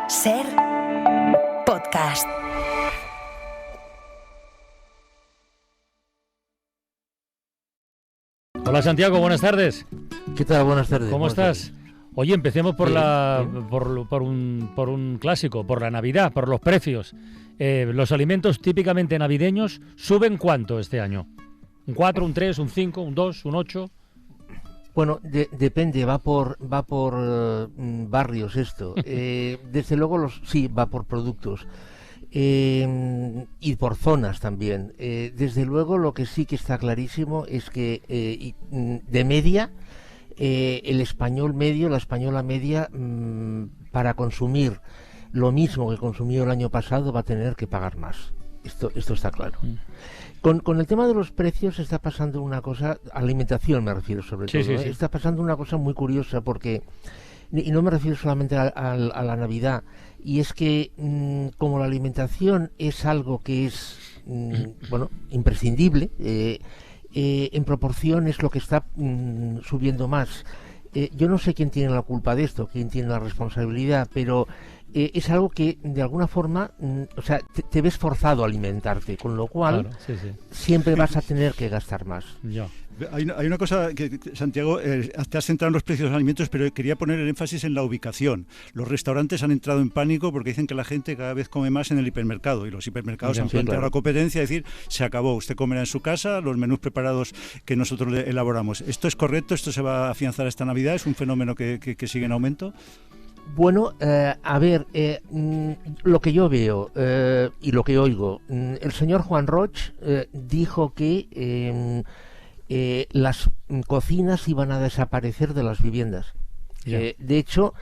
Ser podcast. Hola Santiago, buenas tardes. ¿Qué tal? Buenas tardes. ¿Cómo estás? Oye, empecemos por un clásico, por la Navidad, por los precios. Los alimentos típicamente navideños ¿suben cuánto este año? ¿Un 4, un 3, un 5, un 2, un 8? Bueno, depende, va por barrios esto. Desde luego sí, va por productos. Y por zonas también. Desde luego lo que sí que está clarísimo es que de media el español medio, la española media, para consumir lo mismo que consumió el año pasado va a tener que pagar más. Esto está claro. Con el tema de los precios está pasando una cosa, alimentación me refiero sobre todo, sí. Está pasando una cosa muy curiosa porque, y no me refiero solamente a la Navidad, y es que como la alimentación es algo que es, imprescindible, en proporción es lo que está subiendo más. Yo no sé quién tiene la culpa de esto, quién tiene la responsabilidad, pero es algo que de alguna forma, te ves forzado a alimentarte, con lo cual siempre vas a tener que gastar más. Ya. Hay una cosa que, Santiago, te has centrado en los precios de los alimentos, pero quería poner el énfasis en la ubicación. Los restaurantes han entrado en pánico porque dicen que la gente cada vez come más en el hipermercado y los hipermercados han planteado la competencia, es decir, se acabó, usted comerá en su casa los menús preparados que nosotros le elaboramos. ¿Esto es correcto? ¿Esto se va a afianzar esta Navidad? ¿Es un fenómeno que sigue en aumento? Bueno, a ver, lo que yo veo y lo que oigo, el señor Juan Roig dijo que las cocinas iban a desaparecer de las viviendas. De hecho,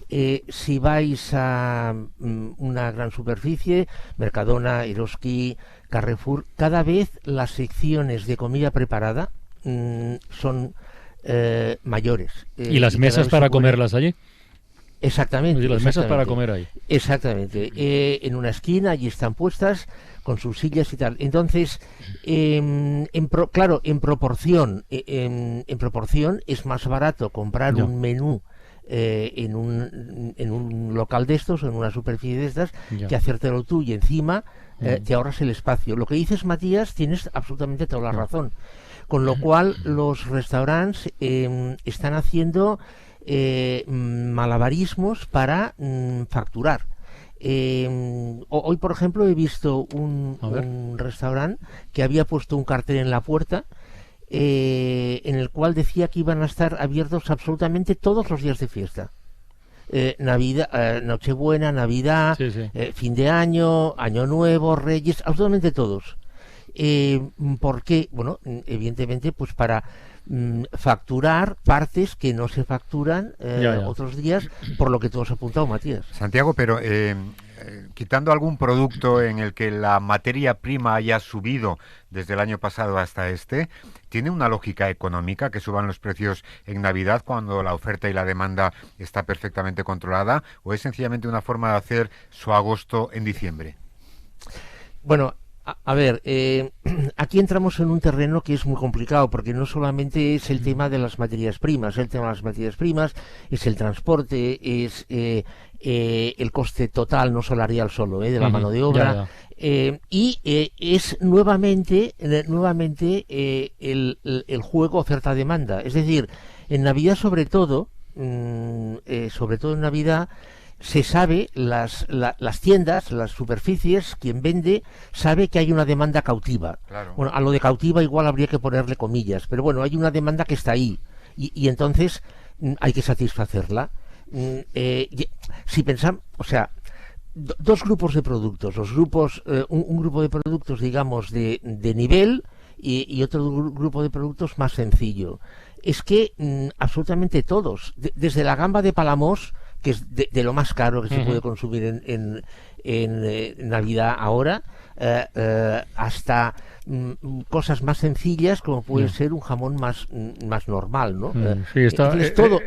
si vais a una gran superficie, Mercadona, Eroski, Carrefour, cada vez las secciones de comida preparada son mayores. ¿Y las mesas para comerlas allí? Exactamente. Y las mesas para comer ahí. Exactamente. En una esquina allí están puestas con sus sillas y tal. Entonces, en proporción es más barato comprar un menú en un local de estos, en una superficie de estas, que hacértelo tú y encima te ahorras el espacio. Lo que dices, Matías, tienes absolutamente toda la razón. Con lo cual, los restaurantes están haciendo malabarismos para facturar. Hoy, por ejemplo, he visto un restaurante que había puesto un cartel en la puerta en el cual decía que iban a estar abiertos absolutamente todos los días de fiesta. Navidad, Nochebuena, Navidad, fin de año, Año Nuevo, Reyes, absolutamente todos. ¿Por qué? Bueno, evidentemente, pues para facturar partes que no se facturan otros días, por lo que tú has apuntado, Matías. Santiago, pero quitando algún producto en el que la materia prima haya subido desde el año pasado hasta ¿tiene una lógica económica que suban los precios en Navidad cuando la oferta y la demanda está perfectamente controlada, o es sencillamente una forma de hacer su agosto en diciembre? Bueno, a ver, aquí entramos en un terreno que es muy complicado, porque no solamente es el tema de las materias primas, el es el transporte, es el coste total, no salarial solo, de la mano de obra, y es nuevamente el juego oferta-demanda. Es decir, en Navidad sobre todo en Navidad, se sabe, las tiendas, las superficies, quien vende, sabe que hay una demanda cautiva. Claro. Bueno, a lo de cautiva igual habría que ponerle comillas, pero bueno, hay una demanda que está ahí, y entonces hay que satisfacerla. Si pensamos, dos grupos de productos, un grupo de productos, digamos, de nivel, y otro grupo de productos más sencillo. Es que absolutamente todos, desde la gamba de Palamós, que es de lo más caro que se puede consumir en Navidad ahora, hasta cosas más sencillas como puede ser un jamón más normal, ¿no?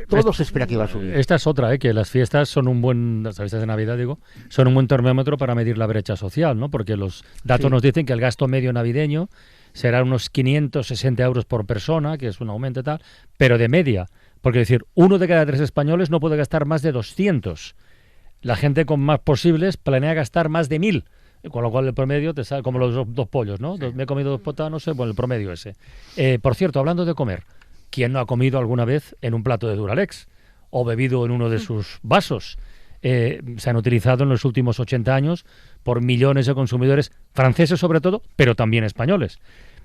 Todo se espera que va a subir. Esta es otra, que las fiestas son las fiestas de Navidad, son un buen termómetro para medir la brecha social, ¿no? Porque los datos nos dicen que el gasto medio navideño será unos 560 euros por persona, que es un aumento y tal, pero de media. Porque decir, 1 de cada 3 españoles no puede gastar más de 200. la gente con más posibles planea gastar más de 1.000. Con lo cual el promedio te sale como los dos pollos, ¿no? Sí. Me he comido 2 potas, no sé, bueno, el promedio ese. Por cierto, hablando de comer, ¿quién no ha comido alguna vez en un plato de Duralex o bebido en uno de sus vasos? Se han utilizado en los últimos 80 años por millones de consumidores franceses sobre todo, pero también españoles.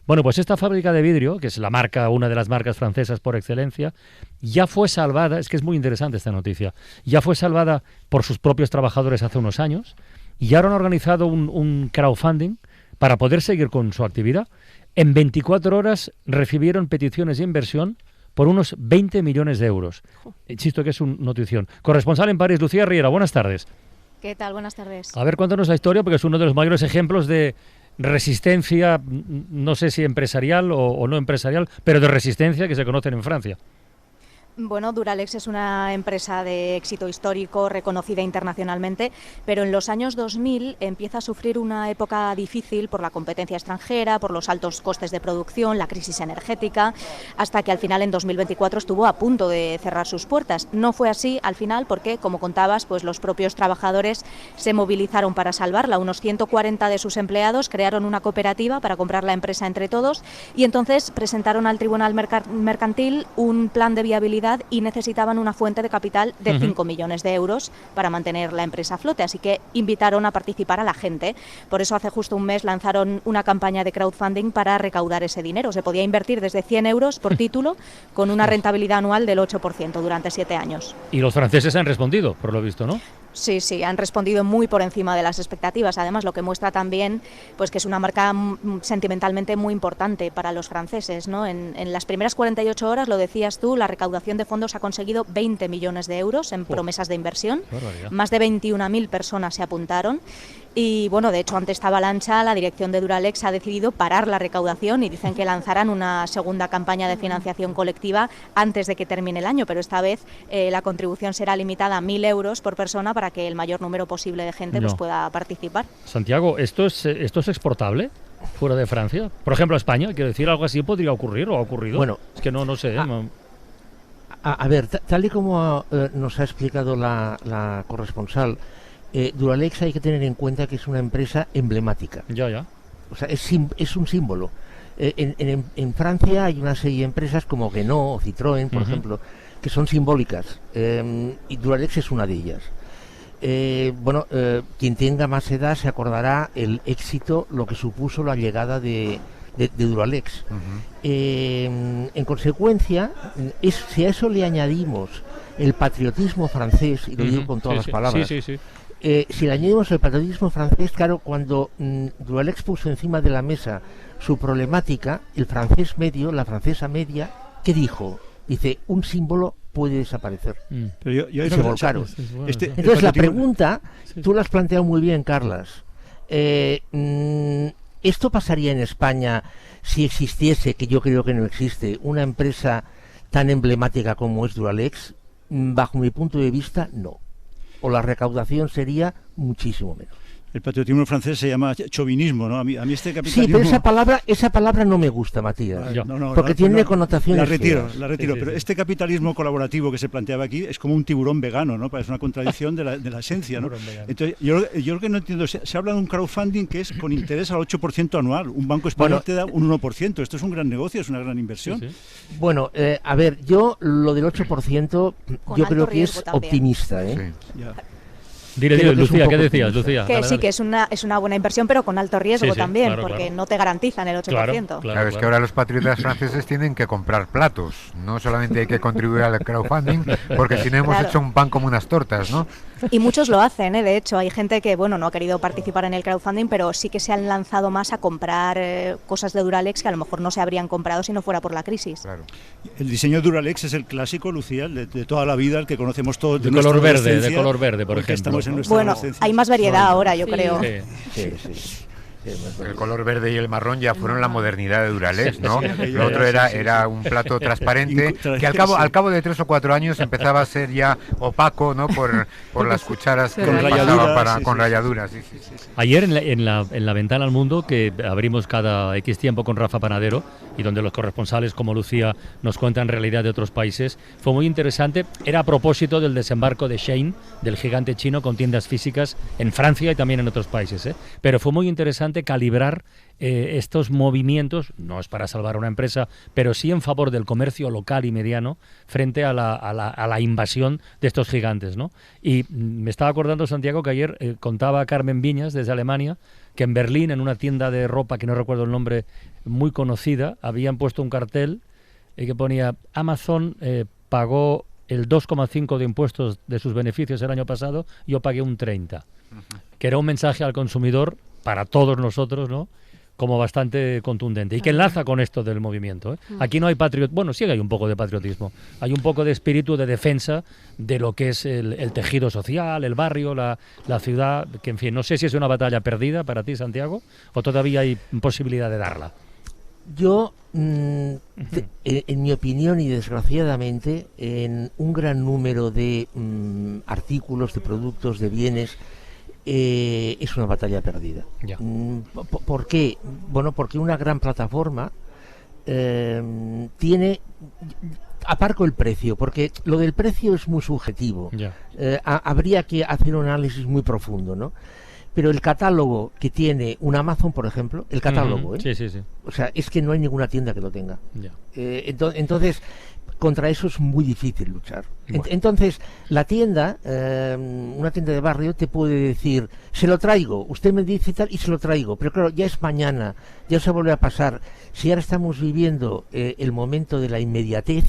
Bueno, pues esta fábrica de vidrio, que es la marca, una de las marcas francesas por excelencia, ya fue salvada, es que es muy interesante esta noticia, ya fue salvada por sus propios trabajadores hace unos años y ahora han organizado un crowdfunding para poder seguir con su actividad. En 24 horas recibieron peticiones de inversión por unos 20 millones de euros. Insisto que es una notición. Corresponsal en París, Lucía Riera, buenas tardes. ¿Qué tal? Buenas tardes. A ver, cuéntanos la historia, porque es uno de los mayores ejemplos de resistencia, no sé si empresarial o no empresarial, pero de resistencia que se conocen en Francia. Bueno, Duralex es una empresa de éxito histórico, reconocida internacionalmente, pero en los años 2000 empieza a sufrir una época difícil por la competencia extranjera, por los altos costes de producción, la crisis energética, hasta que al final en 2024 estuvo a punto de cerrar sus puertas. No fue así al final porque, como contabas, pues los propios trabajadores se movilizaron para salvarla. Unos 140 de sus empleados crearon una cooperativa para comprar la empresa entre todos y entonces presentaron al Tribunal Mercantil un plan de viabilidad y necesitaban una fuente de capital de 5 millones de euros para mantener la empresa a flote, así que invitaron a participar a la gente. Por eso hace justo un mes lanzaron una campaña de crowdfunding para recaudar ese dinero. Se podía invertir desde 100 euros por título con una rentabilidad anual del 8% durante 7 años. Y los franceses han respondido, por lo visto, ¿no? Sí, han respondido muy por encima de las expectativas. Además, lo que muestra también pues que es una marca sentimentalmente muy importante para los franceses, ¿no? En las primeras 48 horas, lo decías tú, la recaudación de fondos ha conseguido 20 millones de euros en promesas de inversión. Más de 21.000 personas se apuntaron. Y bueno, de hecho, ante esta avalancha, la dirección de Duralex ha decidido parar la recaudación y dicen que lanzarán una segunda campaña de financiación colectiva antes de que termine el año, pero esta vez la contribución será limitada a 1.000 euros por persona para que el mayor número posible de gente pues pueda participar. Santiago, ¿esto es exportable fuera de Francia? Por ejemplo, a España, quiero decir, algo así podría ocurrir o ha ocurrido. Bueno, es que no sé. A ver, tal y como nos ha explicado la corresponsal, Duralex hay que tener en cuenta que es una empresa emblemática. Ya. O sea, es un símbolo. En Francia hay una serie de empresas como Renault o Citroën, por ejemplo, que son simbólicas, y Duralex es una de ellas. Quien tenga más edad se acordará el éxito, lo que supuso la llegada de Duralex. En consecuencia, si a eso le añadimos el patriotismo francés, y lo digo con todas las palabras, si le añadimos el patriotismo francés, claro, cuando Duralex puso encima de la mesa su problemática, el francés medio, la francesa media, ¿qué dijo? Dice, un símbolo puede desaparecer. Pero yo se volcaron. Entonces la pregunta, tú la has planteado muy bien, Carlas. ¿Esto pasaría en España si existiese, que yo creo que no existe, una empresa tan emblemática como es Duralex? Bajo mi punto de vista, no. O la recaudación sería muchísimo menos. El patriotismo francés se llama chauvinismo, ¿no? A mí este capitalismo... Sí, pero esa palabra no me gusta, Matías, porque tiene connotaciones... La retiro, pero este capitalismo colaborativo que se planteaba aquí es como un tiburón vegano, ¿no? Es una contradicción de la esencia, ¿no? Entonces, yo lo que no entiendo, se habla de un crowdfunding que es con interés al 8% anual. Un banco español te da un 1%. Esto es un gran negocio, es una gran inversión. Bueno, a ver, yo lo del 8% yo creo que es también optimista, ¿eh? Sí. Ya. Dile, Lucía, ¿qué decías, Lucía? Que dale, sí, que es una buena inversión, pero con alto riesgo también, claro, porque no te garantizan el 8%. Claro, es que ahora los patriotas franceses tienen que comprar platos, no solamente hay que contribuir al crowdfunding, porque si no hemos hecho un pan como unas tortas, ¿no? Y muchos lo hacen, ¿eh? De hecho, hay gente que, no ha querido participar en el crowdfunding, pero sí que se han lanzado más a comprar cosas de Duralex que a lo mejor no se habrían comprado si no fuera por la crisis. Claro. El diseño de Duralex es el clásico, Lucía, de toda la vida, el que conocemos todos. De color verde, por ejemplo. Bueno, hay más variedad ahora, yo creo. Sí. El color verde y el marrón ya fueron la modernidad de Duralex, ¿no? Lo otro era un plato transparente que al cabo de 3 o 4 años empezaba a ser ya opaco, ¿no? Por las cucharas que pasaban con rayaduras. Ayer en la ventana al mundo que abrimos cada X tiempo con Rafa Panadero, y donde los corresponsales como Lucía nos cuentan realidad de otros países, fue muy interesante. Era a propósito del desembarco de Shein, del gigante chino con tiendas físicas en Francia y también en otros países, pero fue muy interesante calibrar estos movimientos, no es para salvar a una empresa, pero sí en favor del comercio local y mediano frente a la invasión de estos gigantes, ¿no? Y me estaba acordando, Santiago, que ayer contaba Carmen Viñas desde Alemania que en Berlín, en una tienda de ropa que no recuerdo el nombre, muy conocida, habían puesto un cartel que ponía Amazon pagó el 2,5 de impuestos de sus beneficios el año pasado, yo pagué un 30, que era un mensaje al consumidor para todos nosotros, ¿no?, como bastante contundente y que enlaza con esto del movimiento. Aquí no hay bueno, sí hay un poco de patriotismo, hay un poco de espíritu de defensa de lo que es el tejido social, el barrio, la ciudad, que en fin, no sé si es una batalla perdida para ti, Santiago, o todavía hay posibilidad de darla. Yo, en mi opinión y desgraciadamente, en un gran número de artículos, de productos, de bienes, es una batalla perdida. Ya. ¿Por qué? Bueno, porque una gran plataforma tiene... Aparco el precio, porque lo del precio es muy subjetivo. Ya. Habría que hacer un análisis muy profundo, ¿no? Pero el catálogo que tiene un Amazon, por ejemplo, el catálogo, Sí. O sea, es que no hay ninguna tienda que lo tenga. Ya. Entonces, contra eso es muy difícil luchar. Bueno. Entonces, la tienda, una tienda de barrio, te puede decir, se lo traigo, usted me dice tal y se lo traigo, pero claro, ya es mañana, ya se vuelve a pasar. Si ahora estamos viviendo el momento de la inmediatez,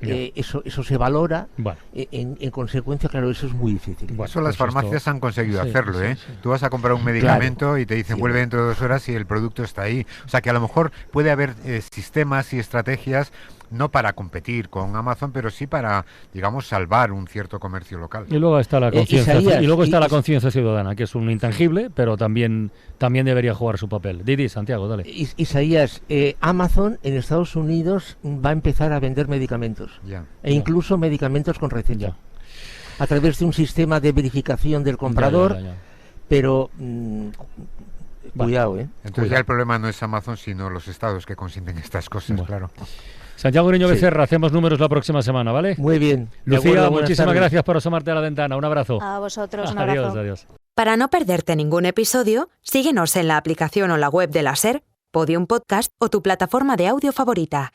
eso se valora, bueno. En consecuencia, claro, eso es muy difícil. Bueno, eso las pues farmacias esto... han conseguido Sí, hacerlo, sí, ¿eh? sí. Tú vas a comprar un medicamento, Claro. y te dicen Sí. vuelve dentro de 2 horas y el producto está ahí. O sea que a lo mejor puede haber sistemas y estrategias no para competir con Amazon, pero sí para, digamos, salvar un cierto comercio local. Y luego está la conciencia, Isaías, y luego está la conciencia ciudadana, que es un intangible, pero también debería jugar su papel. Didi, Santiago, dale. Isaías, Amazon en Estados Unidos va a empezar a vender medicamentos, Ya. e incluso medicamentos con receta, Ya. a través de un sistema de verificación del comprador, Ya. pero cuidado, Entonces ya el problema no es Amazon, sino los estados que consienten estas cosas, Bueno. claro. Santiago Niño Sí. Becerra, hacemos números la próxima semana, ¿vale? Muy bien. De Lucía, acuerdo, buenas muchísimas tardes. gracias por asomarte a la ventana. Un abrazo. A vosotros, un abrazo. Adiós. Para no perderte ningún episodio, síguenos en la aplicación o la web de la SER, Podium Podcast o tu plataforma de audio favorita.